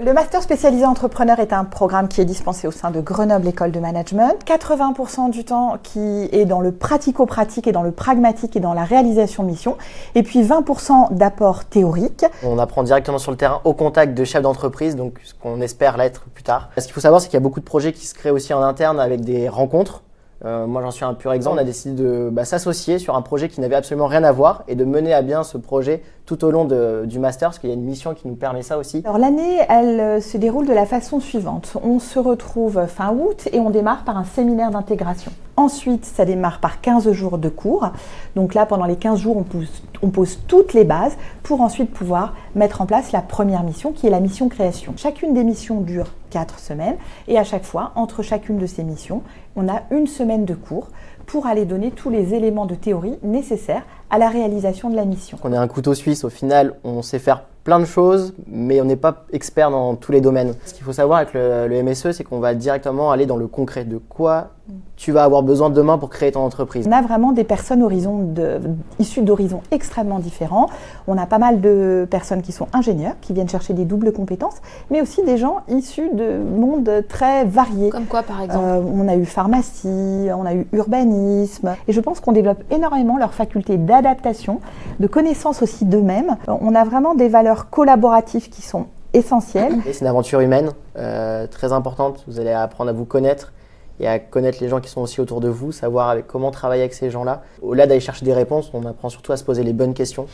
Le master spécialisé entrepreneur est un programme qui est dispensé au sein de Grenoble École de Management. 80% du temps qui est dans le pratico-pratique et dans le pragmatique et dans la réalisation de mission. Et puis 20% d'apport théorique. On apprend directement sur le terrain au contact de chefs d'entreprise, donc ce qu'on espère l'être plus tard. Ce qu'il faut savoir, c'est qu'il y a beaucoup de projets qui se créent aussi en interne avec des rencontres. Moi, j'en suis un pur exemple. On a décidé de s'associer sur un projet qui n'avait absolument rien à voir et de mener à bien ce projet tout au long du master, parce qu'il y a une mission qui nous permet ça aussi. Alors l'année, elle se déroule de la façon suivante. On se retrouve fin août et on démarre par un séminaire d'intégration. Ensuite, ça démarre par 15 jours de cours. Donc là, pendant les 15 jours, on pose toutes les bases pour ensuite pouvoir mettre en place la première mission, qui est la mission création. Chacune des missions dure 4 semaines et à chaque fois, entre chacune de ces missions, on a une semaine de cours pour aller donner tous les éléments de théorie nécessaires à la réalisation de la mission. On est un couteau suisse, au final, on sait faire plein de choses, mais on n'est pas expert dans tous les domaines. Ce qu'il faut savoir avec le MSE, c'est qu'on va directement aller dans le concret de quoi tu vas avoir besoin demain pour créer ton entreprise. On a vraiment des personnes issues d'horizons extrêmement différents. On a pas mal de personnes qui sont ingénieurs, qui viennent chercher des doubles compétences, mais aussi des gens issus de mondes très variés. Comme quoi, par exemple On a eu pharmacie, on a eu urbanisme. Et je pense qu'on développe énormément leur faculté d'adaptation, de connaissance aussi d'eux-mêmes. On a vraiment des valeurs collaboratives qui sont essentielles. C'est une aventure humaine très importante. Vous allez apprendre à vous connaître et à connaître les gens qui sont aussi autour de vous, savoir comment travailler avec ces gens-là. Au-delà d'aller chercher des réponses, on apprend surtout à se poser les bonnes questions.